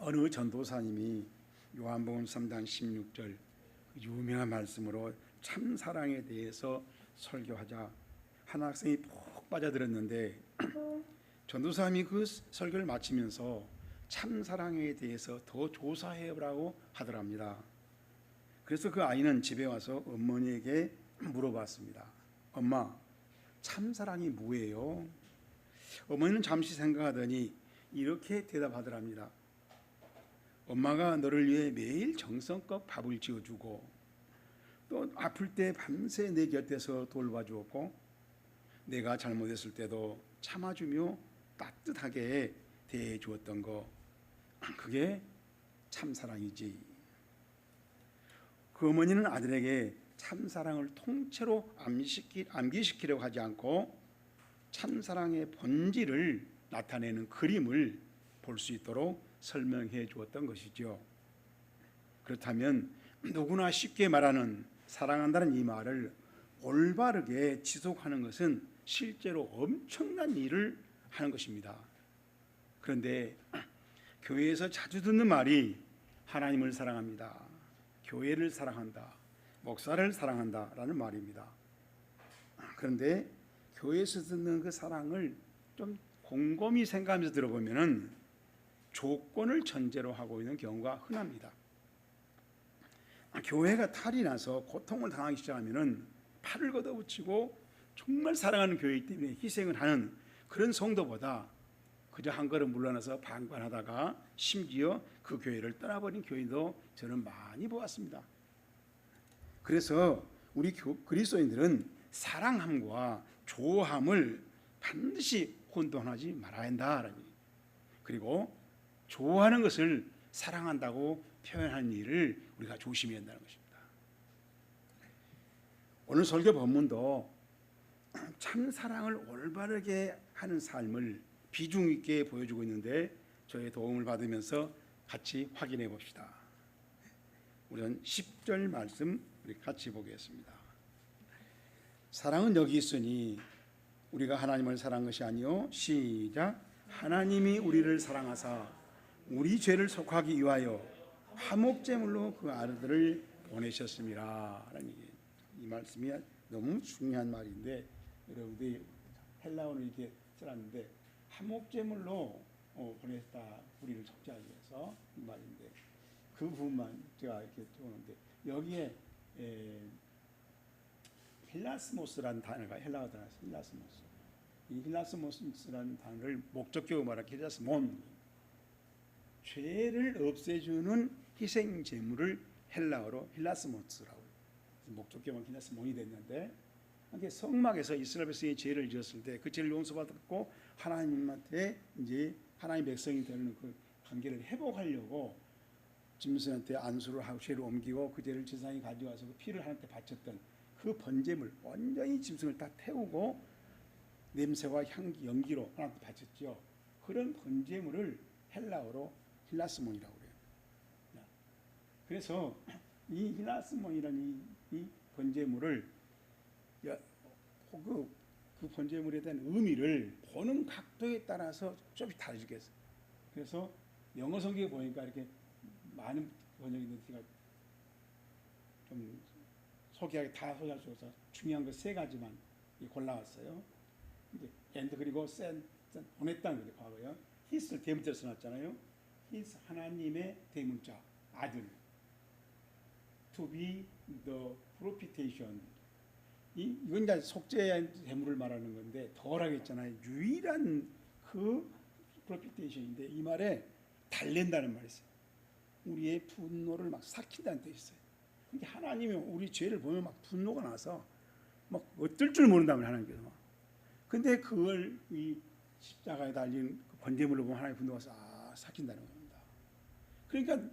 어느 전도사님이 요한복음 3장 16절 유명한 말씀으로 참사랑에 대해서 설교하자 한 학생이 푹 빠져들었는데 전도사님이 그 설교를 마치면서 참사랑에 대해서 더 조사해보라고 하더랍니다. 그래서 그 아이는 집에 와서 어머니에게 물어봤습니다. 엄마, 참사랑이 뭐예요? 어머니는 잠시 생각하더니 이렇게 대답하더랍니다. 엄마가 너를 위해 매일 정성껏 밥을 지어주고 또 아플 때 밤새 내 곁에서 돌봐주었고 내가 잘못했을 때도 참아주며 따뜻하게 대해주었던 거, 그게 참사랑이지. 그 어머니는 아들에게 참사랑을 통째로 암기시키려고 하지 않고 참사랑의 본질을 나타내는 그림을 볼 수 있도록 설명해 주었던 것이죠. 그렇다면 누구나 쉽게 말하는 사랑한다는 이 말을 올바르게 지속하는 것은 실제로 엄청난 일을 하는 것입니다. 그런데 교회에서 자주 듣는 말이 하나님을 사랑합니다, 교회를 사랑한다, 목사를 사랑한다 라는 말입니다. 그런데 교회에서 듣는 그 사랑을 좀 곰곰이 생각하면서 들어보면 조건을 전제로 하고 있는 경우가 흔합니다. 교회가 탈이 나서 고통을 당하기 시작하면 팔을 걷어붙이고 정말 사랑하는 교회이기 때문에 희생을 하는 그런 성도보다 그저 한 걸음 물러나서 방관하다가 심지어 그 교회를 떠나버린 교인도 저는 많이 보았습니다. 그래서 우리 그리스도인들은 사랑함과 조함을 반드시 혼돈하지 말아야 한다. 그리고 좋아하는 것을 사랑한다고 표현하는 일을 우리가 조심해야 한다는 것입니다. 오늘 설교 본문도 참 사랑을 올바르게 하는 삶을 비중 있게 보여주고 있는데 저의 도움을 받으면서 같이 확인해 봅시다. 우선 10절 말씀 우리 같이 보겠습니다. 사랑은 여기 있으니 우리가 하나님을 사랑한 것이 아니요 시작 하나님이 우리를 사랑하사 우리 죄를 속하기 위하여 화목제물로 그 아들을 보내셨습니다. 이 말씀이 너무 중요한 말인데 여러분들이 헬라어를 이렇게 써놨는데 화목제물로 보냈다, 우리를 속죄하기 위해서 이 말인데 그 부분만 제가 이렇게 적었는데 여기에 힐라스모스라는 단어가 헬라어 단어예요. 힐라스모스. 이 힐라스모스라는 단어를 목적격으로 말하면 힐라스몬, 죄를 없애주는 희생 제물을 헬라어로 힐라스모스라고 목적격은 힐라스몬이 됐는데, 성막에서 이스라엘 백성이 죄를 지었을 때 그 죄를 용서받았고 하나님한테 이제 하나님 백성이 되는 그 관계를 회복하려고 짐승한테 안수를 하고 죄를 옮기고 그 죄를 제사장이 가져와서 그 피를 하나님께 바쳤던 그 번제물, 완전히 짐승을 다 태우고 냄새와 향기, 연기로 하나님께 바쳤죠. 그런 번제물을 헬라어로 힐라스몬이라고 그래요. 그래서 이 힐라스몬이라는 이 번제물을 그 번제물에 대한 의미를 보는 각도에 따라서 좀 다르겠어요. 그래서 영어 성경에 보니까 이렇게 많은 번역이 있는데 좀 소개하기 다 소개할 수 없어서 중요한 거 세 가지만 골라왔어요. 이제 and 그리고 send 보냈다는 거죠. 과거요. his를 대문자로 써놨잖아요. his 하나님의 대문자 아들. to be the propitiation. 이건 이제 속죄의 제물을 말하는 건데 덜하게 했잖아요. 유일한 그 propitiation인데 이 말에 달랜다는 말이 있어요. 우리의 분노를 막 삭힌다는 뜻이 있어요. 그러니까 하나님이 우리 죄를 보면 막 분노가 나서 막 어떨 줄 모른다면 하나님께서 막. 근데 그걸 이 십자가에 달린 그 번제물로 보면 하나님의 분노가 삭힌다는 겁니다. 그러니까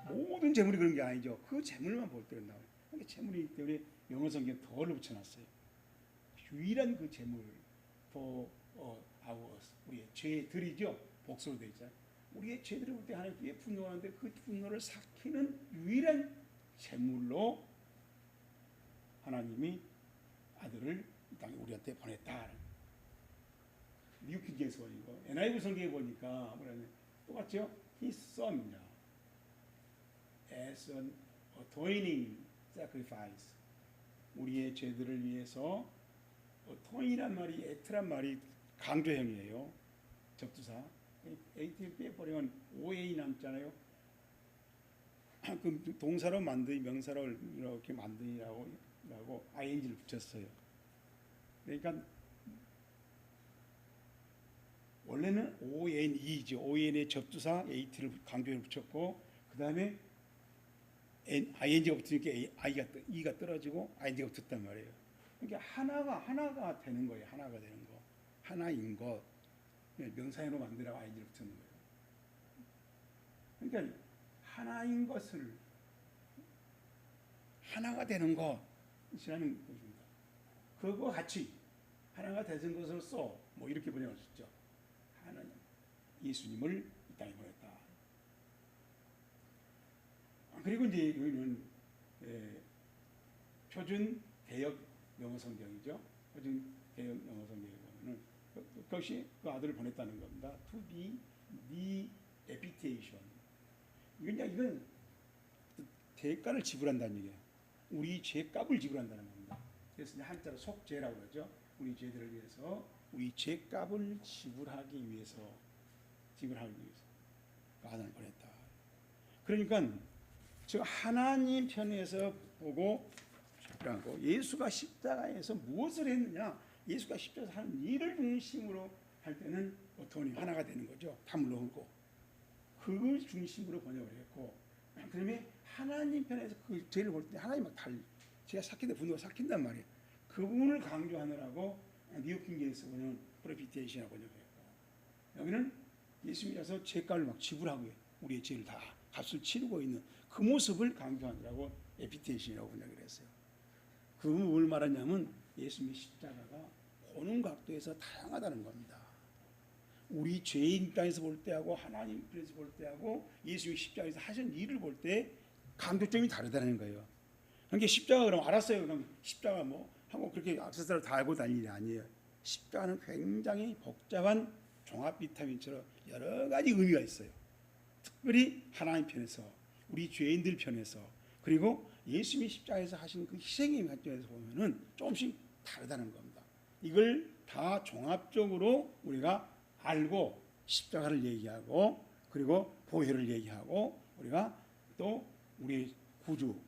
모든 제물이 그런 게 아니죠. 그 제물만 볼 때는 나와요. 그러니까 제물이기 때문에 영어 성경에 더를 붙여놨어요. 유일한 그 제물, for ours, 우리의 죄들이죠. 복수로 되어 있잖아요. 우리의 죄들을 볼 때 하나님께 분노가 하는데 그 분노를 삭히는 유일한 제물로 하나님이 아들을 이 땅에 우리한테 보냈다. 미국 기계에서 보니까 NIV 성경에 보니까 뭐라면 똑같죠? His Son입니다. As an atoning sacrifice. 우리의 죄들을 위해서 atone이란 말이 at란 말이 강조형이에요. 접두사. at를 빼버리면 oa 남잖아요. 그 동사로 만드니 명사로 이렇게 만드니라고 ing를 붙였어요. 그러니까 원래는 one이죠. on의 접두사 at를 강조를 붙였고 그 다음에 ing가 붙으니까 e가 떨어지고 ing가 붙었단 말이에요. 그러니까 하나가 되는 거예요. 하나가 되는 거. 하나인 것. 명사형으로 만들라고 ing를 붙였는 거예요. 그러니까 하나인 것을 하나가 되는 것이라는 것입니다. 그거 같이 하나가 되는 것으로서 뭐 이렇게 번역할 수 있죠. 하나님 예수님을 이 땅에 보냈다. 그리고 이제 여기는 표준 대역 영어 성경이죠. 표준 대역 영어 성경에 보면은 그것이 그 아들을 보냈다는 겁니다. To be the propitiation. 이건 대가를 지불한다는 얘기예요. 우리 죄값을 지불한다는 겁니다. 그래서 한자로 속죄라고 그러죠. 우리 죄들을 위해서 우리 죄값을 지불하기 위해서 그 아들을 보냈다. 그러니까 저 하나님 편에서 보고 예수가 십자가에서 무엇을 했느냐, 예수가 십자가에서 하는 일을 중심으로 할 때는 어떠니 하나가 되는 거죠. 탐으로 흘고 그걸 중심으로 번역을 했고, 그다음에 하나님 편에서 그 죄를 볼 때 하나님 막 제가 삭힌다 분노가 삭힌단 말이에요. 그분을 강조하느라고 뉴욕 킹제임스 번역은 프로피테이션이라고 번역했고, 여기는 예수님께서 죄값을 막 지불하고 우리의 죄를 다 값을 치르고 있는 그 모습을 강조하느라고 에피테이션이라고 번역을 했어요. 그건 뭘 말하냐면 예수님의 십자가가 보는 각도에서 다양하다는 겁니다. 우리 죄인 입장에서 볼 때하고 하나님 입장에서 볼 때하고 예수님이 십자가에서 하신 일을 볼 때 강조점이 다르다는 거예요. 그러니까 십자가 그럼 알았어요. 그럼 십자가 뭐 하고 그렇게 악세사를 다 알고 다닐 일이 아니에요. 십자가는 굉장히 복잡한 종합 비타민처럼 여러 가지 의미가 있어요. 특별히 하나님 편에서 우리 죄인들 편에서 그리고 예수님이 십자가에서 하신 그 희생의 관점에서 보면은 조금씩 다르다는 겁니다. 이걸 다 종합적으로 우리가 알고 십자가를 얘기하고 그리고 보혈을 얘기하고 우리가 또 우리 구주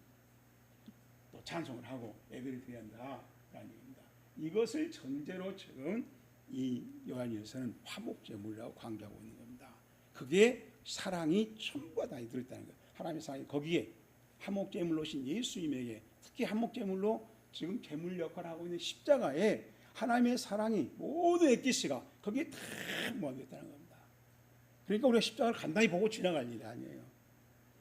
또 찬송을 하고 예배를 드려야 한다라는 얘기입니다. 이것을 전제로 지금 이 요한일서는 화목제물이라고 강조하고 있는 겁니다. 그게 사랑이 전부가 다 들어있다는 거예요. 하나님의 사랑이 거기에 화목제물로 오신 예수님에게 특히 화목제물로 지금 제물 역할을 하고 있는 십자가에 하나님의 사랑이 모든 엑기스가 거기에 다 모아있다는 겁니다. 그러니까 우리가 십자가를 간단히 보고 지나갈 일이 아니에요.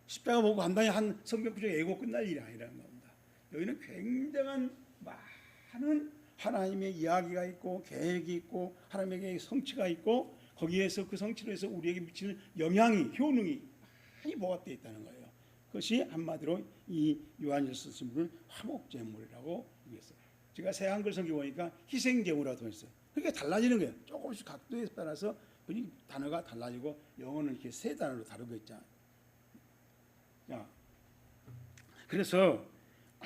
십자가 보고 간단히 한 성경 구절 외우고 끝날 일이 아니라는 겁니다. 여기는 굉장한 많은 하나님의 이야기가 있고 계획이 있고 하나님에게 성취가 있고 거기에서 그 성취로 해서 우리에게 미치는 영향이 효능이 많이 보관되어 있다는 거예요. 그것이 한마디로 이 요한일서 쓴 화목제물이라고 얘기했어요. 제가 새 한글 성경 보니까 희생제물이라고 했어요. 그러니까 달라지는 거예요. 조금씩 각도에 따라서 단어가 달라지고 영어는 이렇게 세 단어로 다루고 있잖아요. 그래서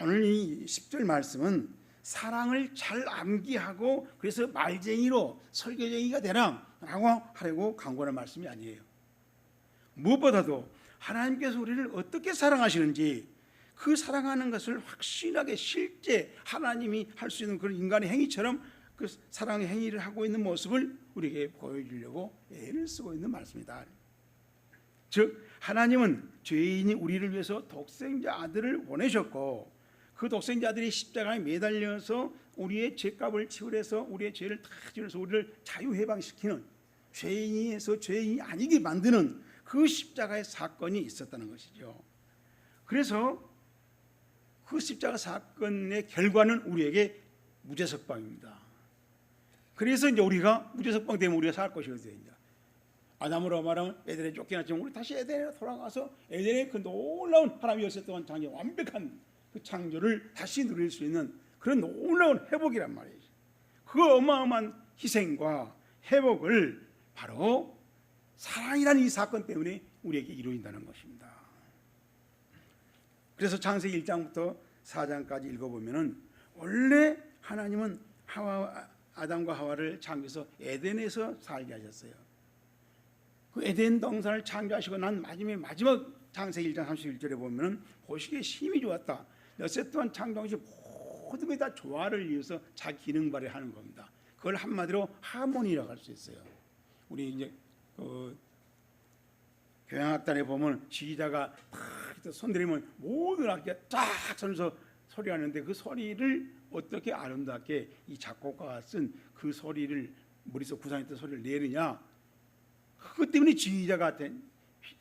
오늘 이 10절 말씀은 사랑을 잘 암기하고 그래서 말쟁이로 설교쟁이가 되라라고 하려고 강구하는 말씀이 아니에요. 무엇보다도 하나님께서 우리를 어떻게 사랑하시는지 그 사랑하는 것을 확실하게 실제 하나님이 할 수 있는 그런 인간의 행위처럼 그 사랑의 행위를 하고 있는 모습을 우리에게 보여주려고 애를 쓰고 있는 말씀이다. 즉 하나님은 죄인이 우리를 위해서 독생자 아들을 보내셨고 그 독생자 아들이 십자가에 매달려서 우리의 죄값을 치울해서 우리의 죄를 다 지울해서 우리를 자유해방시키는 죄인에서 죄인이 아니게 만드는 그 십자가의 사건이 있었다는 것이죠. 그래서 그 십자가 사건의 결과는 우리에게 무죄석방입니다. 그래서 이제 우리가 무죄석방 되면 우리가 살 것이거든요. 아담으로 말하면 에덴에 쫓겨났지만 우리 다시 에덴에 돌아가서 에덴의 그 놀라운 하나님의 열쇠 동안 창조 완벽한 그 창조를 다시 누릴 수 있는 그런 놀라운 회복이란 말이죠. 그 어마어마한 희생과 회복을 바로 사랑이라는 이 사건 때문에 우리에게 이루어진다는 것입니다. 그래서 창세기 1장부터 4장까지 읽어보면은 원래 하나님은 아담과 하와를 창조해서 에덴에서 살게 하셨어요. 그 에덴 동산을 창조하시고 난 마지막 창세기 1장 31절에 보면은 보시기에 힘이 좋았다. 엿새 동안 창조하신 모든 게 다 조화를 이루어서 자기 기능 발휘하는 겁니다. 그걸 한마디로 하모니라고 할 수 있어요. 우리 이제 교향악단에 보면 지휘자가 탁 손들이면 모든 악기가 쫙 서면서 소리하는데 그 소리를 어떻게 아름답게 이 작곡가가 쓴 그 소리를 머릿속 구상했던 소리를 내느냐, 그것 때문에 지휘자가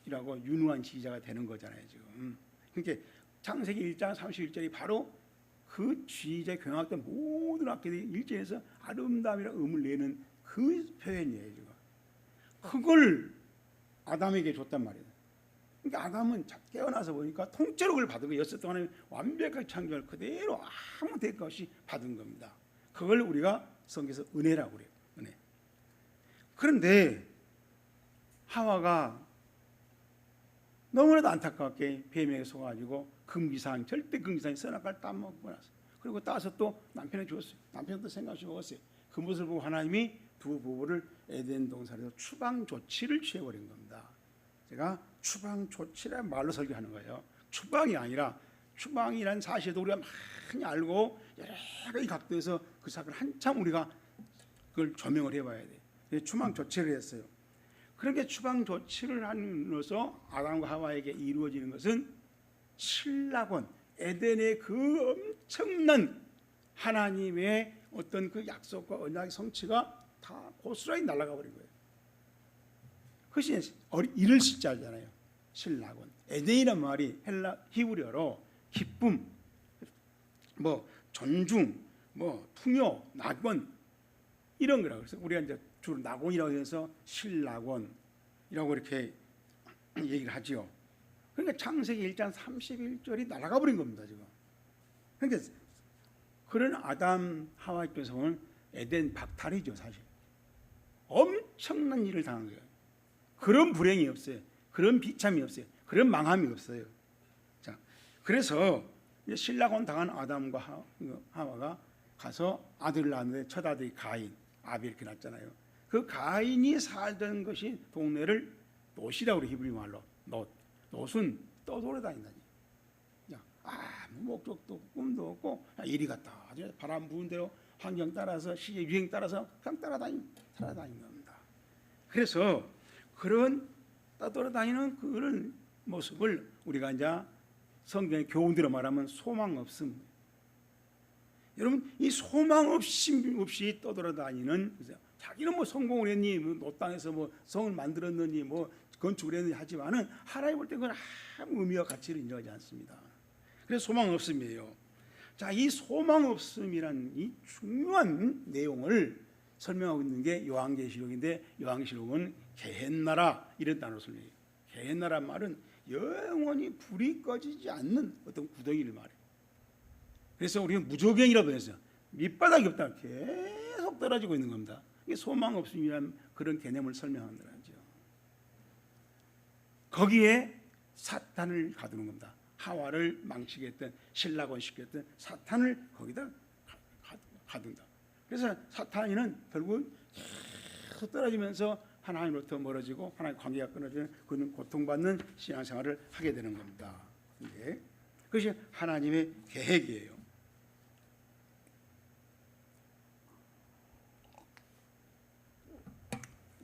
이라고 유능한 지휘자가 되는 거잖아요 지금. 그러니까 창세기 1장 31절이 바로 그 지휘자의 교향악단 모든 악기들이 일제해서 아름다움이라는 음을 내는 그 표현이에요 지금. 그걸 아담에게 줬단 말이에요. 그러니까 아담은 깨어나서 보니까 통째로 그걸 받은 거예요. 엿새 동안에 완벽하게 창조할 그대로 아무 대가 없이 받은 겁니다. 그걸 우리가 성경에서 은혜라고 그래요. 은혜. 그런데 하와가 너무나도 안타깝게 뱀에게 속아가지고 금기사항, 절대 금기사항 선악과를 따먹고 나서, 그리고 따서 또 남편에게 주었어요. 남편도 생각없이 먹었어요. 그 모습을 보고 하나님이 두 부부를 에덴 동산에서 추방 조치를 취해버린 겁니다. 제가 추방 조치란 말로 설교하는 거예요. 추방이 아니라, 추방이라는 사실도 우리가 많이 알고 여러 가지 각도에서 그 사건을 한참 우리가 그걸 조명을 해봐야 돼요. 추방 조치를 했어요. 그렇게 추방 조치를 함으로써 아담과 하와에게 이루어지는 것은 신락원, 에덴의 그 엄청난 하나님의 어떤 그 약속과 언약의 성취가 다 고스란히 날아가 버린 거예요. 그것이 이를 시자잖아요. 신락원. 에덴이란 말이 히브리어로 기쁨, 뭐 존중, 뭐 풍요, 낙원 이런 거라고. 그래서 우리가 이제 주로 낙원이라고 해서 신락원이라고 이렇게 얘기를 하지요. 그러니까 창세기 1장 31절이 날아가 버린 겁니다 지금. 그러니까 그런 아담 하와 입장에서 보면 에덴 박탈이죠 사실. 엄청난 일을 당한 거예요. 그런 불행이 없어요. 그런 비참이 없어요. 그런 망함이 없어요. 자, 그래서 신락원 당한 아담과 하와가 가서 아들을 낳았는데 첫 아들이 가인, 아벨 이렇게 낳았잖아요. 그 가인이 살던 것이 동네를 놋이라고 그래. 히브리 말로 놋은 떠돌아다닌다니. 아무 목적도 없고 꿈도 없고 이리 갔다 아주 바람 부는 대로 환경 따라서 시대 유행 따라서 그냥 살아다니는 겁니다. 그래서 그런 떠돌아다니는 그런 모습을 우리가 이제 성경의 교훈대로 말하면 소망 없음. 여러분 이 소망 없이 떠돌아다니는, 자기는 뭐 성공을 했니, 뭐 땅에서 뭐 성을 만들었느니, 뭐 건축을 했느니 하지만은 하나님 볼 때 그건 아무 의미와 가치를 인정하지 않습니다. 그래서 소망 없음이에요. 자, 이 소망 없음이란 이 중요한 내용을 설명하고 있는 게 요한계시록인데, 요한계시록은 게헨나라 이런 단어로 설명해요. 게헨나란 말은 영원히 불이 꺼지지 않는 어떤 구덩이를 말해요. 그래서 우리는 무조경이라고 해서 밑바닥이 없다, 계속 떨어지고 있는 겁니다. 이게 소망 없음이라는 그런 개념을 설명한다는 거죠. 거기에 사탄을 가두는 겁니다. 하와를 망치게 했던, 신락원 시켰던 사탄을 거기다 가둔다. 그래서 사탄이는 결국 계속 떨어지면서 하나님으로부터 멀어지고 하나님 관계가 끊어지는 그는 고통받는 신앙생활을 하게 되는 겁니다. 그것이 하나님의 계획이에요.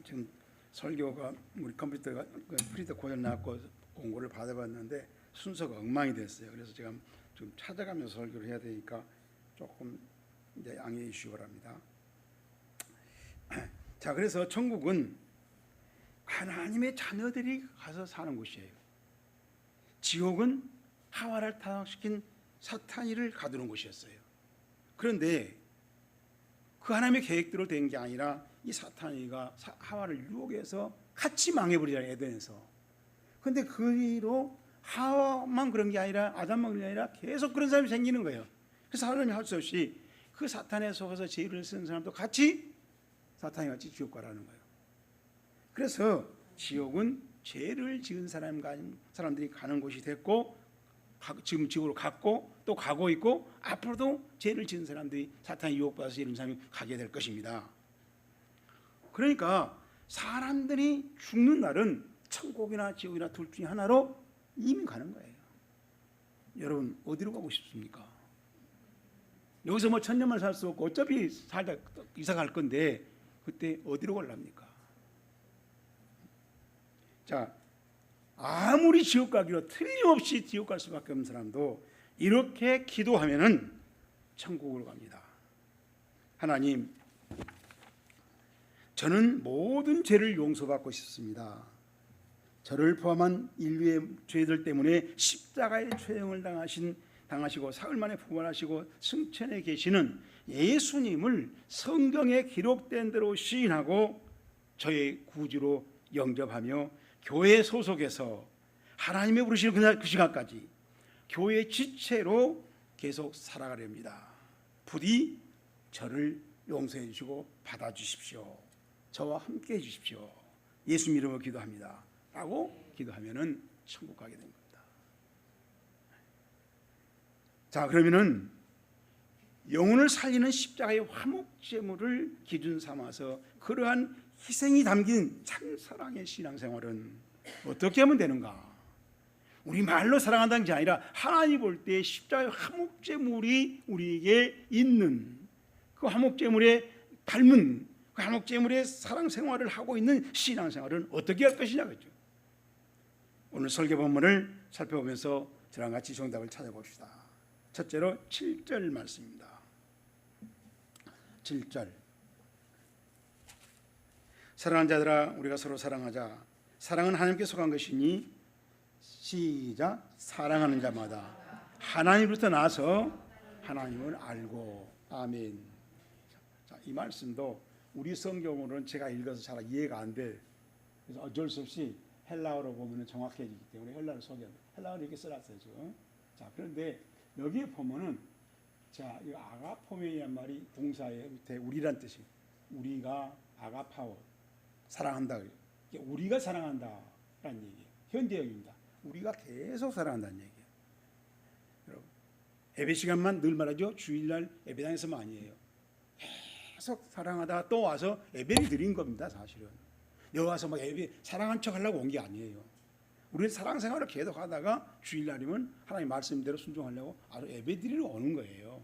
지금 설교가 우리 컴퓨터가 프린터 고장 나고 공고를 받아봤는데 순서가 엉망이 됐어요. 그래서 제가 좀 찾아가면서 설교를 해야 되니까 조금 이제 양해해 주시기 바랍니다. 자, 그래서 천국은 하나님의 자녀들이 가서 사는 곳이에요. 지옥은 하와를 타락시킨 사탄이를 가두는 곳이었어요. 그런데 그 하나님의 계획대로 된 게 아니라 이 사탄이가 하와를 유혹해서 같이 망해버리잖아요, 에덴에서. 그런데 그 뒤로 하와만 그런 게 아니라 아담만 그런 게 아니라 계속 그런 사람이 생기는 거예요. 그래서 하나님이 할 수 없이 그 사탄에 속아서 죄를 쓴 사람도 같이 사탄이 같이 지옥 가라는 거예요. 그래서 지옥은 죄를 지은 사람들이 가는 곳이 됐고, 지금 지구로 갔고 또 가고 있고, 앞으로도 죄를 지은 사람들이 사탄의 유혹받아서 이런 사람이 가게 될 것입니다. 그러니까 사람들이 죽는 날은 천국이나 지옥이나 둘 중에 하나로 이미 가는 거예요. 여러분 어디로 가고 싶습니까? 여기서 뭐 천년만 살 수 없고 어차피 살다 이사 갈 건데 그때 어디로 갈랍니까? 자, 아무리 지옥 가기로 틀림없이 지옥 갈 수밖에 없는 사람도 이렇게 기도하면은 천국으로 갑니다. 하나님, 저는 모든 죄를 용서받고 싶습니다. 저를 포함한 인류의 죄들 때문에 십자가의 처형을 당하시고 사흘 만에 부활하시고 승천해 계시는 예수님을 성경에 기록된 대로 시인하고 저의 구주로 영접하며 교회 소속해서 하나님의 부르시는 그 시간까지 교회 지체로 계속 살아가렵니다. 부디 저를 용서해 주시고 받아주십시오. 저와 함께 해주십시오. 예수 이름으로 기도합니다 라고 기도하면은 천국 가게 된 겁니다. 자, 그러면은 영혼을 살리는 십자가의 화목제물을 기준 삼아서 그러한 희생이 담긴 참사랑의 신앙생활은 어떻게 하면 되는가? 우리 말로 사랑한다는 게 아니라 하나님 볼 때 십자가의 화목제물이 우리에게 있는 그 화목제물에 닮은 그 화목제물의 사랑생활을 하고 있는 신앙생활은 어떻게 할 것이냐 그죠? 오늘 설교 본문을 살펴보면서 저랑 같이 정답을 찾아봅시다. 첫째로 7절 말씀입니다. 7절, 사랑하는 자들아 우리가 서로 사랑하자. 사랑은 하나님께 속한 것이니, 시작, 사랑하는 자마다 하나님으로부터 나서 하나님을 알고. 아멘. 자, 이 말씀도 우리 성경으로는 제가 읽어서 잘 이해가 안 돼. 그래서 어쩔 수 없이 헬라어로 보면 정확해지기 때문에 헬라어를 소개합니다. 헬라어를 이렇게 써놨어요 지금. 자, 그런데 여기에 보면은, 자, 이 아가포메이란 말이 동사의 밑에 우리란 뜻이, 우리가 아가파워, 사랑한다. 우리가 사랑한다라는 얘기예요. 현재형입니다. 우리가 계속 사랑한다는 얘기예요. 여러분, 예배 시간만 늘 말하죠. 주일날 예배당에서만 아니에요. 계속 사랑하다가 또 와서 예배를 드린 겁니다. 사실은 여기 와서 막 예배 사랑한 척 하려고 온 게 아니에요. 우리는 사랑 생활을 계속 하다가 주일날이면 하나님 말씀대로 순종하려고 아주 예배 드리러 오는 거예요.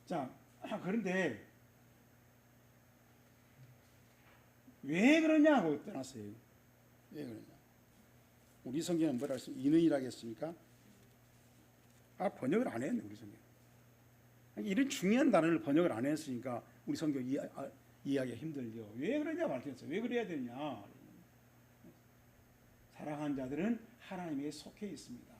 자, 그런데 왜 그러냐고 떠났어요. 왜 그러냐? 우리 성경은 뭐라 했습니까? 인의라고 했습니까? 번역을 안 했네 우리 성경. 이런 중요한 단어를 번역을 안 했으니까 우리 성경 이해하기가 힘들죠. 왜 그러냐 말했어요. 왜 그래야 되냐? 사랑하는 자들은 하나님에게 속해 있습니다.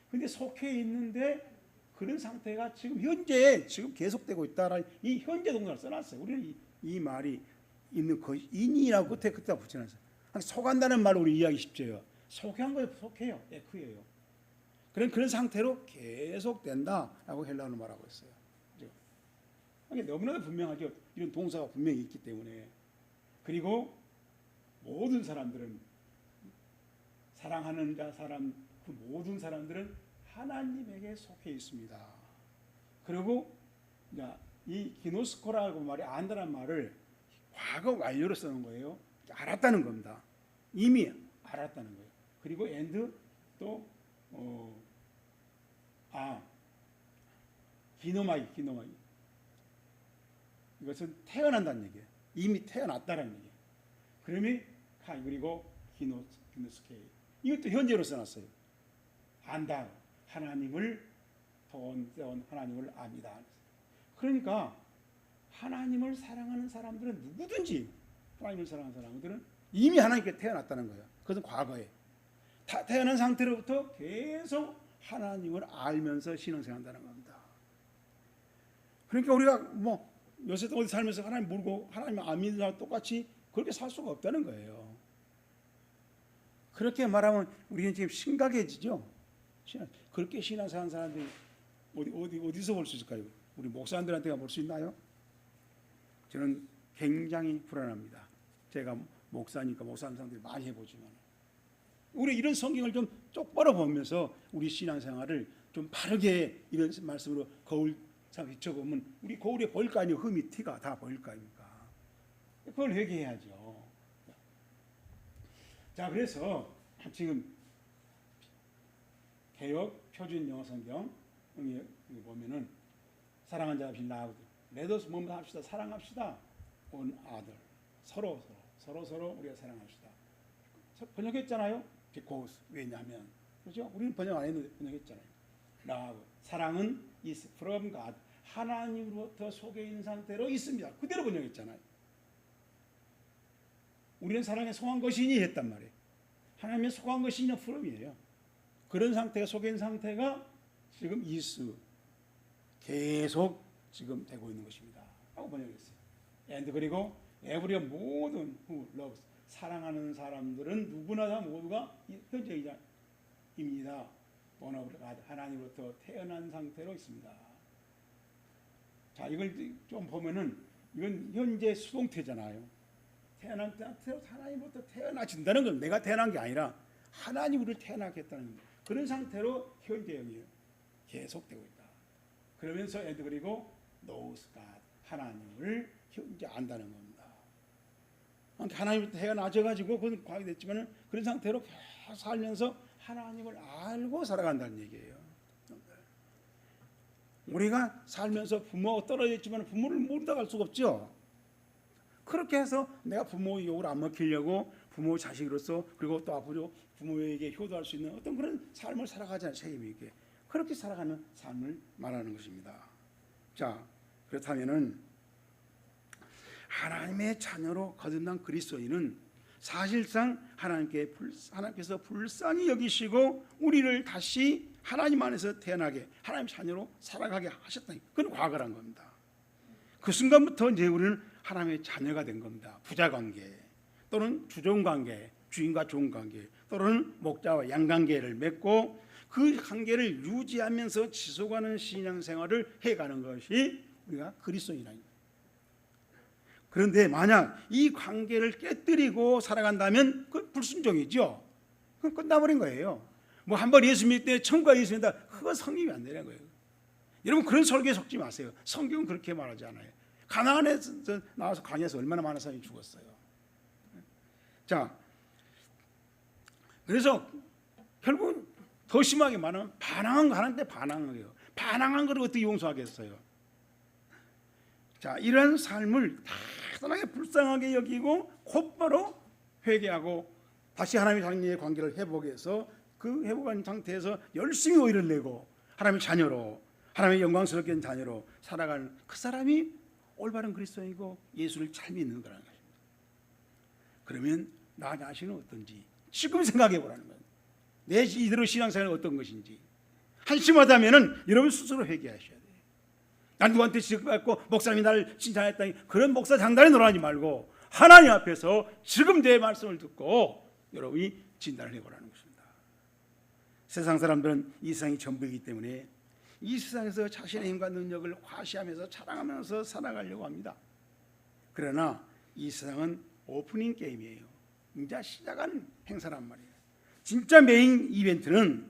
근데 속해 있는데 그런 상태가 지금 현재 지금 계속되고 있다라는 이 현재 동사를 써놨어요. 우리는 이 말이 있는 거 인이라고 끝에 붙여놨어요. 속한다는 말을 우리 이해하기 쉽죠. 속한 거에 속해요. 에크예요. 그런 상태로 계속된다라고 헬라어로 말하고 있어요. 그러니까 너무나도 분명하죠. 이런 동사가 분명히 있기 때문에. 그리고 모든 사람들은, 사랑하는 사람, 그 모든 사람들은 하나님에게 속해 있습니다. 그리고 이 기노스코라고 말이 안다는 말을 과거 완료로 쓰는 거예요. 알았다는 겁니다. 이미 알았다는 거예요. 그리고 and 또 기노마이 이것은 태어난다는 얘기예요. 이미 태어났다는 얘기예요. 그러면 그리고 기노스케이 이것도 현재로 써놨어요. 안다. 하나님을 하나님을 압니다. 그러니까 하나님을 사랑하는 사람들은 누구든지, 하나님을 사랑하는 사람들은 이미 하나님께 태어났다는 거예요. 그것은 과거에 태어난 상태로부터 계속 하나님을 알면서 신앙생활한다는 겁니다. 그러니까 우리가 뭐 요새 어디 살면서 하나님 모르고 하나님 안 믿는 사람 똑같이 그렇게 살 수가 없다는 거예요. 그렇게 말하면 우리는 지금 심각해지죠. 그렇게 신앙생활하는 사람들이 어디서 볼 수 있을까요? 우리 목사님들한테가 볼 수 있나요? 저는 굉장히 불안합니다. 제가 목사니까 목사님 상대를 많이 해보지만 우리 이런 성경을 좀 똑바로 보면서 우리 신앙생활을 좀 바르게 이런 말씀으로 거울 상 비춰보면 우리 거울에 보일 거 아니에요. 흠이 티가 다 보일 거 아닙니까? 그걸 회개해야죠. 자, 그래서 지금 개역 표준 영어 성경 여기 보면은 사랑하는 자가 빌라하고 레더스 뭐뭐 합시다. 사랑합시다. on other 서로 우리가 사랑합시다. 번역했잖아요. because 왜냐하면 그렇죠? 우리는 번역 안 했는데 번역했잖아요. love 사랑은 is from God 하나님으로부터 속에 있는 상태로 있습니다. 그대로 번역했잖아요. 우리는 사랑에 속한 것이니 했단 말이에요. 하나님의 속한 것이냐 from이에요. 그런 상태가 속에 있는 상태가 지금 is 계속 지금 되고 있는 것입니다. 하고 번역했어요. and 그리고 every 모든 who loves 사랑하는 사람들은 누구나 다 모두가 현재입니다. 하나님으로부터 태어난 상태로 있습니다. 자, 이걸 좀 보면은 이건 현재 수동태잖아요. 태어난 상태로 하나님으로부터 태어나진다는 건 내가 태어난 게 아니라 하나님 우리를 태어나게 했다는 겁니다. 그런 상태로 현재형이에요. 계속되고 있다. 그러면서 and 그리고 knows God 하나님을 현재 안다는 겁니다. 하나님부터 태어나져가지고 그건 과학이 됐지만 그런 상태로 계속 살면서 하나님을 알고 살아간다는 얘기예요. 우리가 살면서 부모가 떨어져 있지만 부모를 모르다 갈 수가 없죠. 그렇게 해서 내가 부모의 욕을 안 먹히려고 부모 자식으로서 그리고 또 앞으로 부모에게 효도할 수 있는 어떤 그런 삶을 살아가자는 책임이 있게 그렇게 살아가는 삶을 말하는 것입니다. 자, 그렇다면은 하나님의 자녀로 거듭난 그리스도인은 사실상 하나님께서 불쌍히 여기시고 우리를 다시 하나님 안에서 태어나게 하나님 자녀로 살아가게 하셨다. 그건 과거란 겁니다. 그 순간부터 이제 우리는 하나님의 자녀가 된 겁니다. 부자관계 또는 주종관계, 주인과 종관계 또는 목자와 양관계를 맺고 그 관계를 유지하면서 지속하는 신앙생활을 해가는 것이 우리가 그리스도인입니다. 그런데 만약 이 관계를 깨뜨리고 살아간다면 그건 불순종이죠. 그건 끝나버린 거예요. 뭐 한 번 예수 믿을 때 천국에 예수 믿다 그거 성립이 안 되는 거예요. 여러분 그런 설교에 속지 마세요. 성경은 그렇게 말하지 않아요. 가나안에서 나와서 강에서 얼마나 많은 사람이 죽었어요. 자, 그래서 결국 더 심하게 말하면 반항한 거 하는데 반항한 거예요. 반항한 걸 어떻게 용서하겠어요? 자, 이런 삶을 대단하게 불쌍하게 여기고 곧바로 회개하고 다시 하나님의 자녀의 관계를 회복해서 그 회복한 상태에서 열심히 의를 내고 하나님의 자녀로 하나님의 영광스럽게 된 자녀로 살아가는 그 사람이 올바른 그리스도인이고 예수를 잘 믿는 거라는 것입니다. 그러면 나 자신은 어떤지 지금 생각해 보라는 거예요. 내 이대로 신앙생활은 어떤 것인지 한심하다면 여러분 스스로 회개하셔야 돼요. 난 누구한테 지적받고 목사님이 나를 칭찬했다니 그런 목사 장단에 놀아하지 말고 하나님 앞에서 지금 내 말씀을 듣고 여러분이 진단을 해보라는 것입니다. 세상 사람들은 이 세상이 전부이기 때문에 이 세상에서 자신의 힘과 능력을 과시하면서 자랑하면서 살아가려고 합니다. 그러나 이 세상은 오프닝 게임이에요. 이제 시작하는 행사란 말이에요. 진짜 메인 이벤트는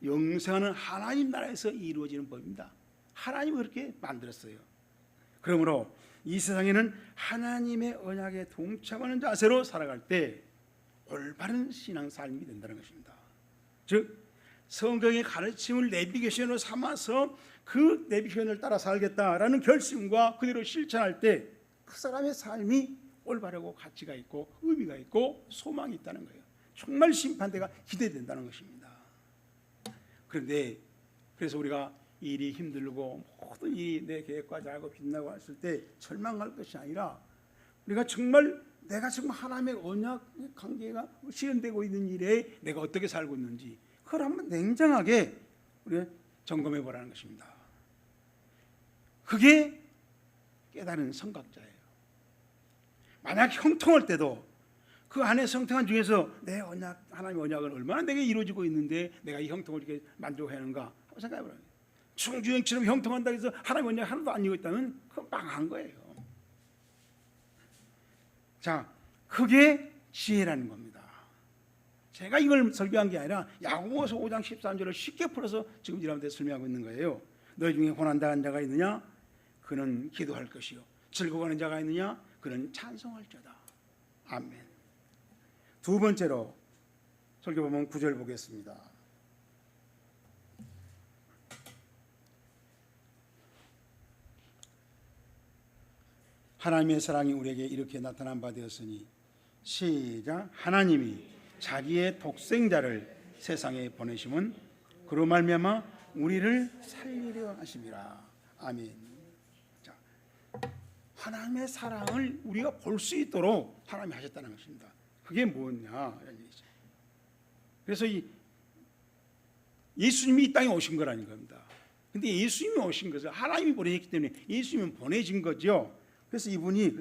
영생하는 하나님 나라에서 이루어지는 법입니다. 하나님이 그렇게 만들었어요. 그러므로 이 세상에는 하나님의 언약에 동참하는 자세로 살아갈 때 올바른 신앙 삶이 된다는 것입니다. 즉 성경의 가르침을 내비게이션으로 삼아서 그 내비게이션을 따라 살겠다라는 결심과 그대로 실천할 때 그 사람의 삶이 올바르고 가치가 있고 의미가 있고 소망이 있다는 거예요. 정말 심판대가 기대된다는 것입니다. 그런데 그래서 우리가 일이 힘들고 모든 일이 내 계획과 다르고 빛나고 했을 때 절망할 것이 아니라 우리가 정말 내가 정말 하나님의 언약 관계가 실현되고 있는 일에 내가 어떻게 살고 있는지 그걸 한번 냉정하게 우리가 점검해 보라는 것입니다. 그게 깨달은 성각자예요. 만약 형통할 때도 그 안에 성통한 중에서 내 언약, 하나님의 언약은 얼마나 내게 이루어지고 있는데 내가 이 형통을 이렇게 만족하는가 한번 생각해 보라는 거예요. 충주행처럼 형통한다고 해서 하나님의 언약이 하나도 안 이루어져 있다면 그건 망한 거예요. 자, 그게 지혜라는 겁니다. 제가 이걸 설교한 게 아니라 야고보서 5장 13절을 쉽게 풀어서 지금 여러분들 설명하고 있는 거예요. 너희 중에 고난당한 자가 있느냐? 그는 기도할 것이요. 즐거워하는 자가 있느냐? 그는 찬송할 자다. 아멘. 두 번째로 설교보면 9절 보겠습니다. 하나님의 사랑이 우리에게 이렇게 나타난 바 되었으니 시작. 하나님이 자기의 독생자를 세상에 보내심은 그로 말미암아 우리를 살리려 하심이라. 아멘. 자, 하나님의 사랑을 우리가 볼 수 있도록 하나님이 하셨다는 것입니다. 그게 뭐냐? 그래서 예수님이 이 땅에 오신 거라는 겁니다. 근데 예수님이 오신 것은 하나님이 보내셨기 때문에 예수님은 보내진 거죠. 그래서 이분이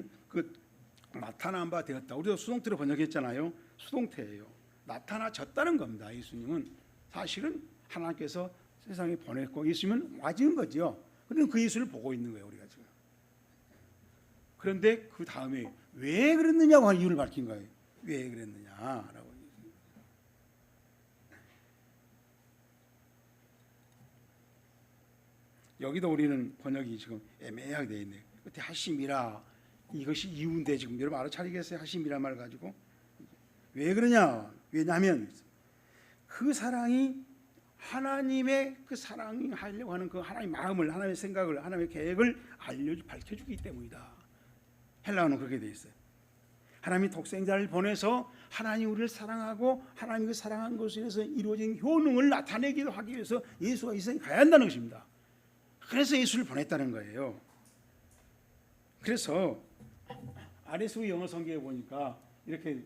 나타난 바 되었다. 우리도 수동태로 번역했잖아요. 수동태예요. 나타나졌다는 겁니다. 예수님은 사실은 하나님께서 세상에 보냈고 예수님은 와진 거죠. 그런데 그 예수를 보고 있는 거예요, 우리가 지금. 그런데 그 다음에 왜 그랬느냐고 한 이유를 밝힌 거예요. 왜 그랬느냐라고. 여기도 우리는 번역이 지금 애매하게 되어 있네요. 끝에 하심이라, 이것이 이유인데 지금 여러분 알아차리겠어요? 하심이라 말 가지고. 왜 그러냐? 왜냐하면 그 사랑이 하나님의 그 사랑이 하려고 하는 그 하나님의 마음을, 하나님의 생각을, 하나님의 계획을 밝혀주기 때문이다. 헬라어는 그렇게 되어 있어요. 하나님이 독생자를 보내서 하나님 우리를 사랑하고 하나님 그 사랑한 것에 대해서 이루어진 효능을 나타내기도 하기 위해서 예수가 이 세상에 가야 한다는 것입니다. 그래서 예수를 보냈다는 거예요. 그래서 RSV 영어 성경에 보니까 이렇게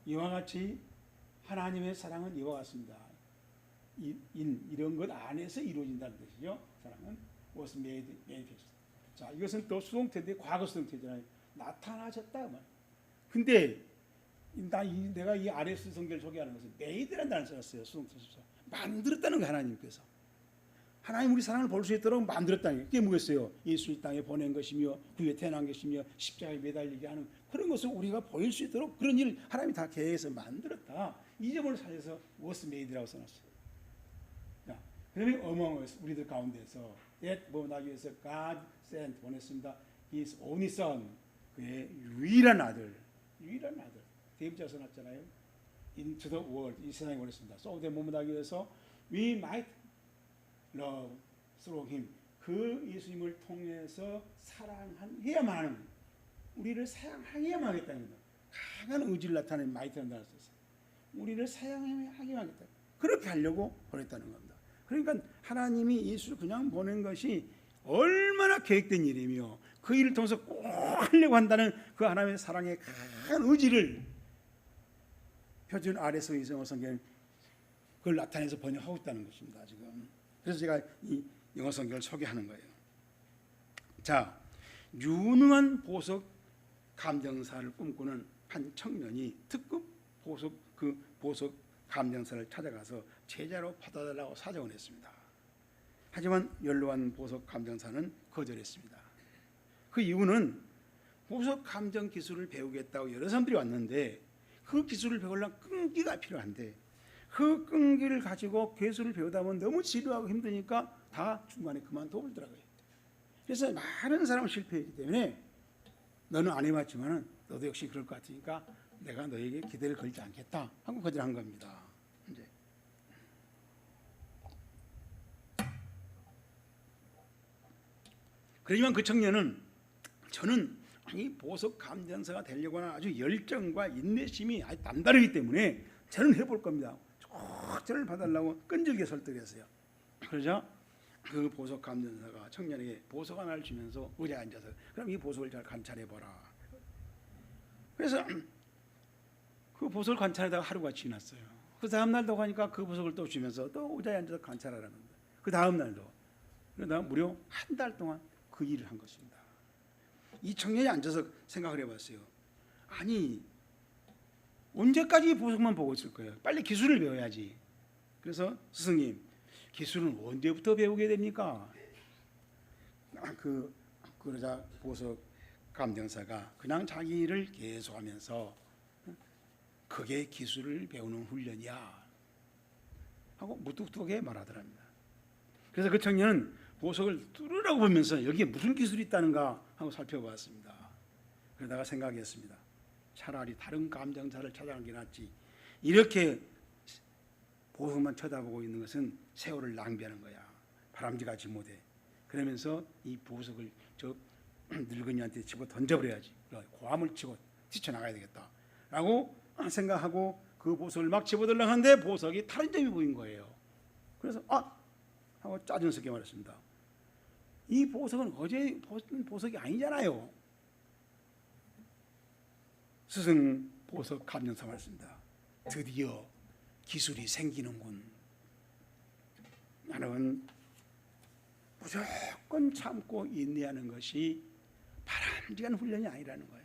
이와 같이 하나님의 사랑은 이와 같습니다. 이런 것 안에서 이루어진다는 뜻이죠. 사랑은 was made manifest. 자, 이것은 또 수동태인데 과거 수동태잖아요. 나타나셨다. 근데 내가 이 RSV 성경을 소개하는 것은 made라는 단어를 썼어요. 수동태에서 만들었다는 거 하나님께서. 하나님 우리 사랑을 볼 수 있도록 만들었다는 게 그게 뭐겠어요? 예수 이 땅에 보낸 것이며 구에 태어난 것이며 십자가에 매달리게 하는 그런 것을 우리가 보일 수 있도록 그런 일을 하나님이 다 계획해서 만들었다. 이 점을 살려서 was made라고 써놨어요. 자, 그러면 among us 우리들 가운데서 나기 위해서 God sent 보냈습니다. His only son 그의 유일한 아들 데이비드가 써놨잖아요. Into the world 이 세상에 보냈습니다. So that 나기 위해서 we might love through him 그 예수님을 통해서 사랑해야만 하는 우리를 사랑하게만 하겠다는 겁니다. 강한 의지를 나타내는 마이트라는 단어를 썼어요. 우리를 사랑하게만 하겠다. 그렇게 하려고 보냈다는 겁니다. 그러니까 하나님이 예수를 그냥 보낸 것이 얼마나 계획된 일이며 그 일을 통해서 꼭 하려고 한다는 그 하나님의 사랑의 강한 의지를 표준 아래서 이성어 성경은 그걸 나타내서 번역하고 있다는 것입니다. 지금. 그래서 제가 이 영어 성경을 소개하는 거예요. 자, 유능한 보석 감정사를 꿈꾸는 한 청년이 특급 보석 감정사를 찾아가서 제자로 받아달라고 사정을 했습니다. 하지만 연로한 보석 감정사는 거절했습니다. 그 이유는 보석 감정 기술을 배우겠다고 여러 사람들이 왔는데 그 기술을 배우려면 끈기가 필요한데 그 끈기를 가지고 기술을 배우다 보면 너무 지루하고 힘드니까 다 중간에 그만둬버리더라고요. 그래서 많은 사람은 실패했기 때문에 너는 안 해봤지만 너도 역시 그럴 것 같으니까 내가 너에게 기대를 걸지 않겠다 하고 거절한 겁니다. 이제. 그렇지만 그 청년은 저는 이 보석 감정사가 되려고 하는 아주 열정과 인내심이 아주 남다르기 때문에 저는 해볼 겁니다. 저를 봐달라고 끈질기게 설득했어요. 그러자 그 보석 감정사가 청년에게 보석 하나를 주면서 의자에 앉아서 그럼 이 보석을 잘 관찰해보라. 그래서 그 보석을 관찰하다가 하루가 지났어요. 그 다음 날도 가니까 그 보석을 또 주면서 또 의자에 앉아서 관찰하라는 거예요. 그 다음 날도. 그러다 무려 한 달 동안 그 일을 한 것입니다. 이 청년이 앉아서 생각을 해봤어요. 아니 언제까지 보석만 보고 있을 거예요? 빨리 기술을 배워야지. 그래서 스승님, 기술은 언제부터 배우게 됩니까? 그러자 보석 감정사가 그냥 자기 일을 계속하면서 그게 기술을 배우는 훈련이야 하고 무뚝뚝하게 말하더랍니다. 그래서 그 청년은 보석을 뚫으라고 보면서 여기에 무슨 기술이 있다는가 하고 살펴보았습니다. 그러다가 생각했습니다. 차라리 다른 감정사를 찾아가는 게 낫지. 이렇게 보석만 쳐다보고 있는 것은 세월을 낭비하는 거야. 바람직하지 못해. 그러면서 이 보석을 저 늙은이한테 집어 던져버려야지. 고함을 치고 뛰쳐나가야 되겠다 라고 생각하고 그 보석을 막 집어들려고 하는데 보석이 다른 점이 보인 거예요. 그래서 하고 짜증스럽게 말했습니다. 이 보석은 어제 본 보석이 아니잖아요. 스승 보석 감정사 말했습니다. 드디어 기술이 생기는군. 나는 무조건 참고 인내하는 것이 바람직한 훈련이 아니라는 거예요.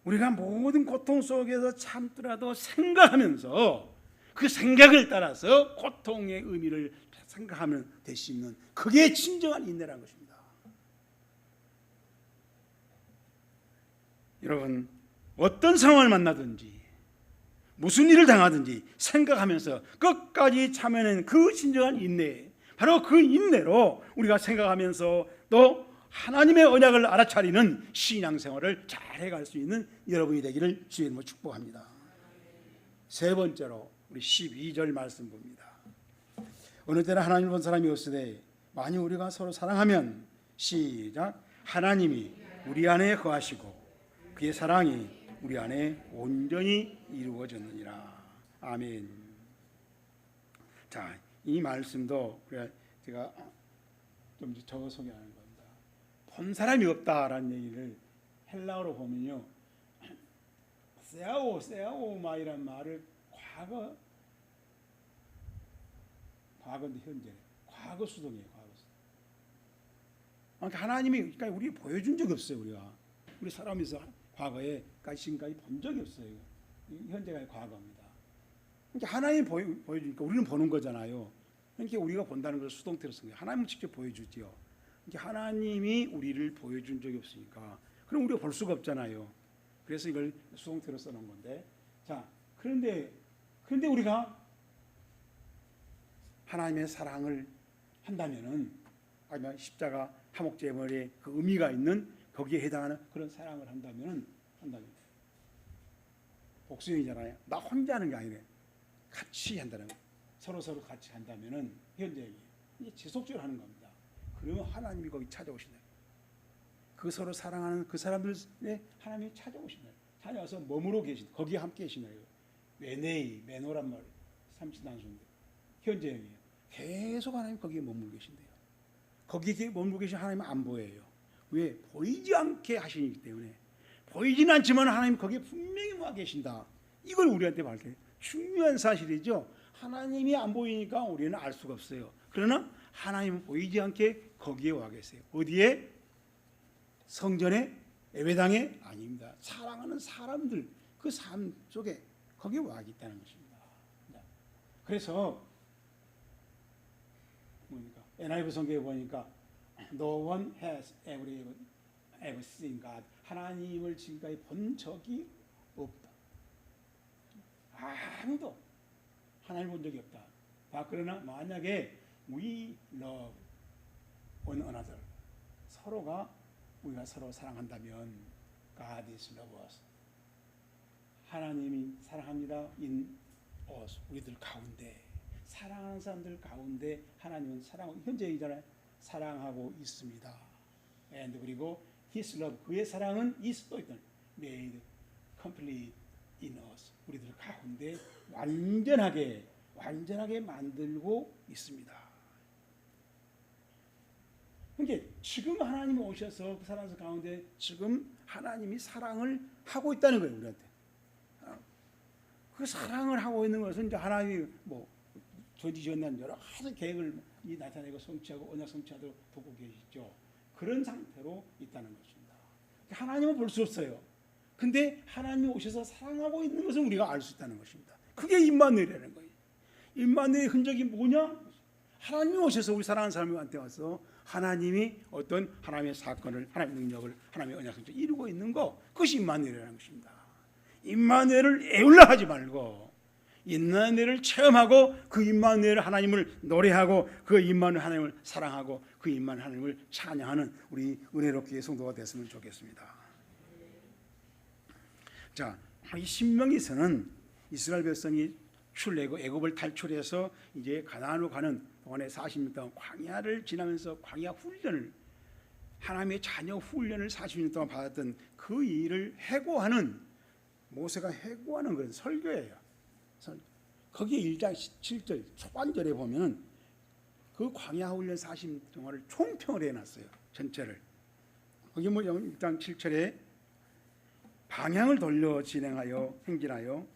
우리가 모든 고통 속에서 참더라도 생각하면서 그 생각을 따라서 고통의 의미를 생각하면 될 수 있는 그게 진정한 인내라는 것입니다. 여러분, 어떤 상황을 만나든지 무슨 일을 당하든지 생각하면서 끝까지 참아내는 그 진정한 인내, 바로 그 인내로 우리가 생각하면서 또 하나님의 언약을 알아차리는 신앙생활을 잘 해갈 수 있는 여러분이 되기를 주의 이름으로 축복합니다. 세 번째로 우리 12절 말씀 봅니다. 어느 때나 하나님을 본 사람이 없으되 만일 우리가 서로 사랑하면 시작 하나님이 우리 안에 거하시고 그의 사랑이 우리 안에 온전히 이루어졌느니라. 아멘. 자, 이 말씀도 제가 좀 적어 소개하는 겁니다. 본 사람이 없다라는 얘기를 헬라어로 보면요, 세아오마이란 말을 과거인데 현재 과거 수동이에요. 과거 수동. 그러니까 하나님이 그러니까 우리 보여준 적이 없어요. 우리 사람에서 과거에 지금까지 본 적이 없어요. 현재가 과거입니다. 그러니까 하나님 보여주니까 우리는 보는 거잖아요. 그러니까 우리가 본다는 것을 수동태로 쓴 거예요. 하나님은 직접 보여주지요. 그러니까 하나님이 우리를 보여준 적이 없으니까 그럼 우리가 볼 수가 없잖아요. 그래서 이걸 수동태로 써놓은 건데, 자, 그런데 우리가 하나님의 사랑을 한다면은 아니면 십자가 화목제물의 그 의미가 있는 거기에 해당하는 그런 사랑을 한다면 복수형이잖아요. 나 혼자 하는 게 아니래. 같이 한다는 거. 서로 같이 한다면은 현재 이제 지속적으로 하는 겁니다. 그러면 하나님이 거기 찾아오신다. 그 서로 사랑하는 그 사람들의 하나님이 찾아오신다. 찾아와서 머무러 계신다. 거기에 함께 계시나요? 메노란 말, 삼신단수인데 현재형이에요. 계속 하나님 거기에 머물고 계신대요. 거기에 머물고 계신 하나님은 안 보여요. 왜? 보이지 않게 하시기 때문에. 보이지는 않지만 하나님 거기에 분명히 와 계신다. 이걸 우리한테 밝혀요. 중요한 사실이죠. 하나님이 안 보이니까 우리는 알 수가 없어요. 그러나 하나님은 보이지 않게 거기에 와 계세요. 어디에? 성전에? 예배당에? 아닙니다. 사랑하는 사람들 그 삶 속에 거기에 와 있다는 것입니다. 그래서 뭡니까? NIV 성경에 보니까 No one has ever seen God. 하나님을 지금까지 본 적이 없다. 아무도 하나님을 본 적이 없다. 그러나 만약에 we love one another, 우리가 서로 사랑한다면 God is love us. 하나님이 사랑합니다. in us, 우리들 가운데 사랑하는 사람들 가운데 하나님은 현재이잖아요. 사랑하고 있습니다. and 그리고 His love, 그의 사랑은 is 또 있다. made complete in us, 우리들 가운데 완전하게 만들고 있습니다. 그러니까 지금 하나님이 오셔서 그 사람 가운데 지금 하나님이 사랑을 하고 있다는 거예요. 우리한테 그 사랑을 하고 있는 것은 이제 하나님이 전지전난 여러 가지 계획을 나타내고 성취하고 언약 성취하도록 돕고 계시죠. 그런 상태로 있다는 것입니다. 하나님은 볼 수 없어요. 근데 하나님이 오셔서 사랑하고 있는 것을 우리가 알 수 있다는 것입니다. 그게 임마누엘이라는 거예요. 임마누엘의 흔적이 뭐냐? 하나님이 오셔서 우리 사랑하는 사람한테 와서 하나님이 어떤 하나님의 사건을, 하나님의 능력을, 하나님의 언약을 이루고 있는 거, 그것이 임마누엘이라는 것입니다. 임마누엘을 애울라 하지 말고 임마누엘을 체험하고 그 임마누엘 하나님을 노래하고 그 임마누엘 하나님을 사랑하고 그 임마누엘 하나님을 찬양하는 우리 은혜롭게 성도가 됐으면 좋겠습니다. 자, 이 신명기서는 이스라엘 백성이 애굽을 탈출해서 이제 가나안으로 가는 동안에 40년 동안 광야를 지나면서 광야 훈련을, 하나님의 자녀 훈련을 40년 동안 받았던 그 일을 해고하는, 모세가 해고하는 그런 설교예요. 거기에 1장 7절 초반절에 보면 그 광야 훈련 40년 동안을 총평을 해놨어요. 전체를. 거기 뭐 1장 7절에 방향을 돌려 진행하여 행진하여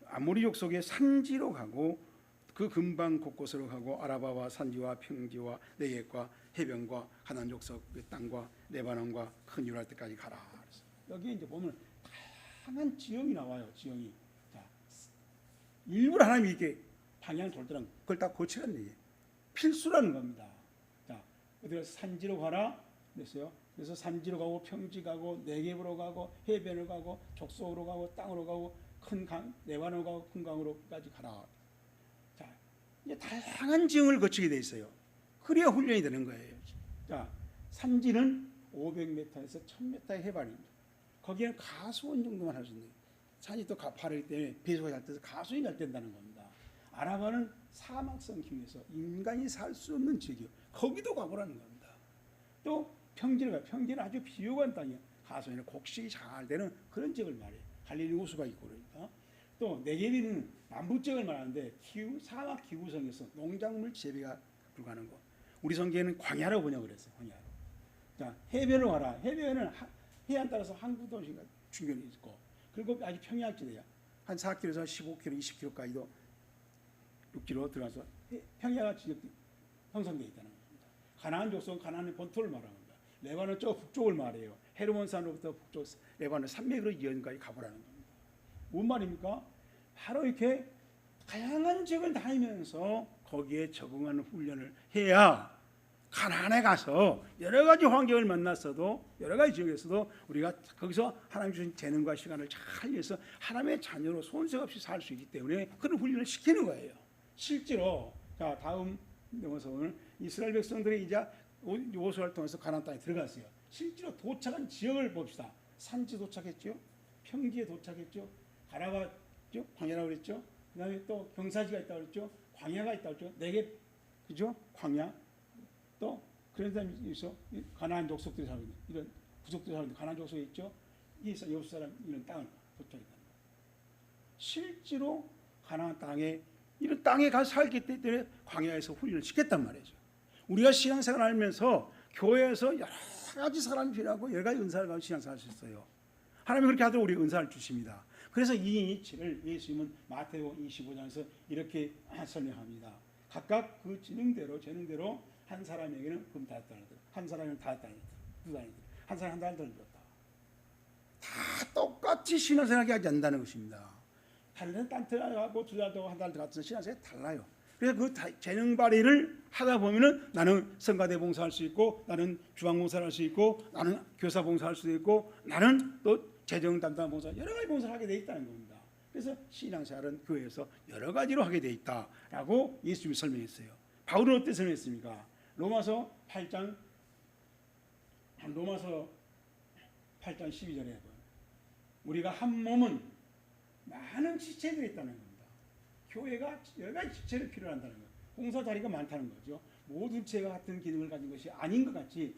아모리 족속의 산지로 가고 그 근방 곳곳으로 가고 아라바와 산지와 평지와 네겝과 해변과 가나안 족속의 땅과 레바논과 큰 유랄 때까지 가라. 여기 이제 보면 다양한 지형이 나와요. 지형이. 자, 일부러 하나님이 이렇게 방향을 돌더라는 그걸 다 고치라는 얘기예요. 필수라는 겁니다. 자, 어디가 산지로 가라 그랬어요. 그래서 산지로 가고 평지 가고 네겝으로 가고 해변으로 가고 족속으로 가고 땅으로 가고 큰 강, 레바논 가고 큰 강으로까지 가라. 자, 이제 다양한 지형을 거치게 돼 있어요. 그래야 훈련이 되는 거예요. 자, 산지는 500m에서 1000m의 해발입니다. 거기에는 가수원 정도만 할 수 있는, 산이 또 가파르기 때문에 배수가 잘 돼서 가수원이 잘 된다는 겁니다. 아라바는 사막성 기후에서 인간이 살 수 없는 지역이요. 거기도 가보라는 겁니다. 또 평지를 가요. 평지는 아주 비옥한 땅이에요. 가수원에는 곡식이 잘 되는 그런 지역을 말해요. 갈릴리 호수가 있고 그러니까. 또 네겝은 남북 지역을 말하는데 사막 기후성에서 농작물 재배가 불가능한 거. 우리 성경에는 광야로 번역을 했어요. 광야로. 자, 해변으로 가라. 해변은 해안 따라서 항구도 중견이 있고, 그리고 아주 평야지대야. 한 4km에서 15km, 20km까지도 6km 들어가서 평야가 형성되어 있다는 겁니다. 가나안 족속은 가나안의 본토를 말합니다. 레바논 저 북쪽을 말해요. 헤르몬산으로부터 북쪽 레바논 산맥으로 이어까지 가보라는 겁니다. 뭔 말입니까? 바로 이렇게 다양한 지역을 다니면서 거기에 적응하는 훈련을 해야 가나안에 가서 여러 가지 환경을 만났어도, 여러 가지 지역에서도 우리가 거기서 하나님 주신 재능과 시간을 잘 위해서 하나님의 자녀로 손색 없이 살 수 있기 때문에 그런 훈련을 시키는 거예요. 실제로 자, 다음 영어서는 이스라엘 백성들이 이제 여호수아를 통해서 가나안 땅에 들어갔어요. 실제로 도착한 지역을 봅시다. 산지 도착했죠. 평지에 도착했죠. 가라바죠. 광야라고 그랬죠. 그다음에 또 경사지가 있다고 그랬죠. 광야가 있다고 그랬죠. 네겝, 그죠? 광야. 또 그런 사람이 있어. 가나안 족속들이 살고 있는, 이런 부족들이 살고 있는 가나안 족속이 있죠. 이 여호수 사람 이런 땅을 도착했다. 실제로 가나안 땅에, 이런 땅에 가서 살기 때문에 광야에서 훈련을 시켰단 말이죠. 우리가 신앙생활을 하면서 교회에서 여러 가지 사람이 필요하고 여러 가지 은사를 가지고 신앙생활을 할 수 있어요. 하나님이 그렇게 하도록 우리 은사를 주십니다. 그래서 이 이치를 예수님은 마태복음 25장에서 이렇게 설명합니다. 각각 그 재능대로 한 사람에게는 금 5달란트, 한 사람에게는 5달란트, 2달란트, 한 사람에 1달란트 줬다. 다 똑같이 신앙생활하게 하지 않는다는 것입니다. 달란트하고 2달란트하고 1달란트 같은 신앙생활이 달라요. 그래서 그 재능 발휘를 하다 보면은 나는 성가대 봉사할 수 있고, 나는 주방 봉사를 할 수 있고, 나는 교사 봉사할 수도 있고, 나는 또 재정 담당 봉사, 여러 가지 봉사를 하게 돼 있다는 겁니다. 그래서 신앙생활은 교회에서 여러 가지로 하게 돼 있다라고 예수님이 설명했어요. 바울은 어떻게 설명했습니까? 로마서 8장 12절에 우리가 한 몸은 많은 지체들이 있다는 겁니다. 교회가 여러 가지 지체를 필요로 한다는 거예요. 봉사 자리가 많다는 거죠. 모든 지체가 같은 기능을 가진 것이 아닌 것 같이,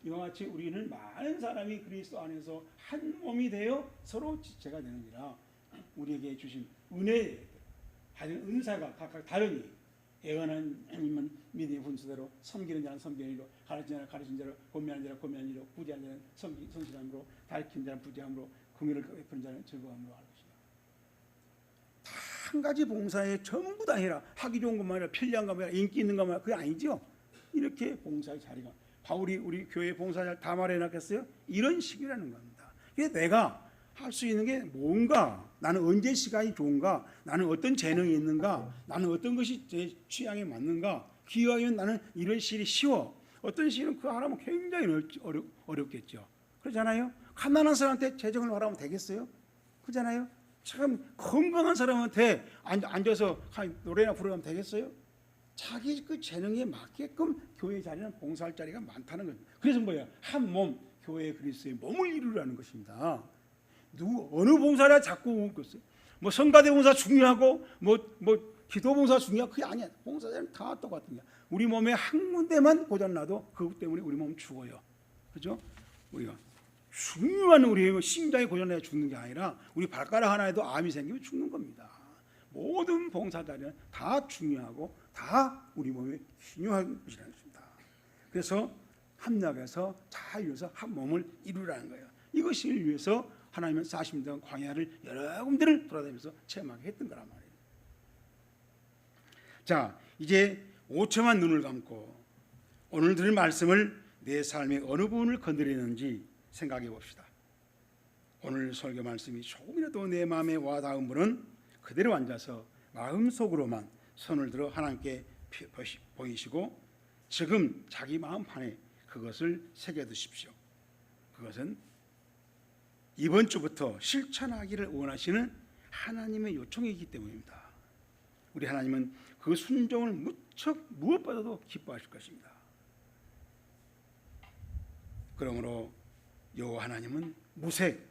이와 같이 우리는 많은 사람이 그리스도 안에서 한 몸이 되어 서로 지체가 되느니라. 우리에게 주신 은혜, 받은 은사가 각각 다르니 애원한 아니면 믿음의 분수대로, 섬기는 자는 섬기는 일로, 가르치는 자는 가르치는 자로, 권면하는 자는 권면하는 일로, 부지하는 자는 성실함으로, 가르치는 자는 부지함으로, 긍휼을 베푸는 자는 즐거움으로 할 것이다. 한 가지 봉사에 전부 다 해라. 하기 좋은 것만 해라. 편리한 것만 해라. 인기 있는 것만 해라. 그게 아니죠. 이렇게 봉사의 자리가, 바울이 우리 교회 봉사자를 다 말해놨겠어요? 이런 식이라는 겁니다. 그래서 내가 할 수 있는 게 뭔가, 나는 언제 시간이 좋은가, 나는 어떤 재능이 있는가, 나는 어떤 것이 제 취향에 맞는가, 기왕이면 나는 이런 일이 쉬워, 어떤 시는 그거 하라면 굉장히 어렵겠죠. 그렇잖아요. 가난한 사람한테 재정을 바라면 되겠어요? 그렇잖아요. 참 건강한 사람한테 앉아서 노래나 부르면 되겠어요? 자기 그 재능에 맞게끔 교회 자리는 봉사할 자리가 많다는 거죠. 그래서 뭐야? 한 몸, 교회 그리스도의 몸을 이루라는 것입니다. 어느 봉사를 자꾸 웃겠어요? 뭐 성가대 봉사 중요하고 뭐 기도 봉사 중요하고 그게 아니야. 봉사자는 다 똑같은 거야. 우리 몸에 한 군데만 고장나도 그것 때문에 우리 몸 죽어요. 그죠? 우리가 중요한 우리 심장이 고장나야 죽는 게 아니라 우리 발가락 하나에도 암이 생기면 죽는 겁니다. 모든 봉사자는 다 중요하고 다 우리 몸에 중요한 것이라는 것입니다. 그래서 합력해서 잘 이루어서 한 몸을 이루라는 거예요. 이것을 위해서 하나님은 40년 광야를 여러 군데를 돌아다니면서 체험하게 했던 거란 말이에요. 자, 이제 5초만 눈을 감고 오늘 들은 말씀을 내 삶의 어느 부분을 건드리는지 생각해 봅시다. 오늘 설교 말씀이 조금이라도 내 마음에 와닿은 분은 그대로 앉아서 마음속으로만 손을 들어 하나님께 보이시고 지금 자기 마음판에 그것을 새겨두십시오. 그것은 이번 주부터 실천하기를 원하시는 하나님의 요청이기 때문입니다. 우리 하나님은 그 순종을 무척 무엇보다도 기뻐하실 것입니다. 그러므로 여호와 하나님은 무색,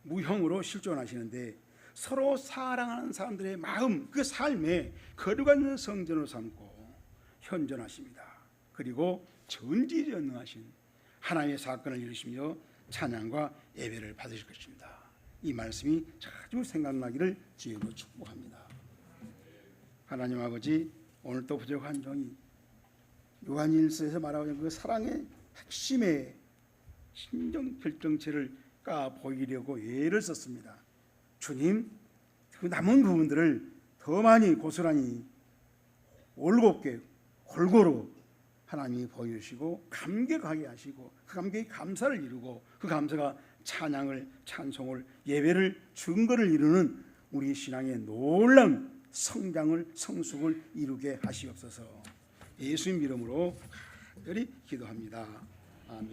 무형으로 실존하시는데 서로 사랑하는 사람들의 마음, 그 삶에 거룩한 성전을 삼고 현존하십니다. 그리고 전지전능하신 하나님의 사건을 이루시며 찬양과 예배를 받으실 것입니다. 이 말씀이 자주 생각나기를 주님으로 축복합니다. 하나님 아버지, 오늘 또 부족한 종이 요한일서에서 말하고 있는 그 사랑의 핵심의 심정 결정체를 까 보이려고 예를 썼습니다. 주님, 그 남은 부분들을 더 많이 고스란히 올곧게 골고루 하나님이 보여주시고 감격하게 하시고 그 감격이 감사를 이루고 그 감사가 찬양을, 찬송을, 예배를, 증거를 이루는 우리 신앙의 놀라운 성장을, 성숙을 이루게 하시옵소서. 예수님 이름으로 간절히 기도합니다. 아멘.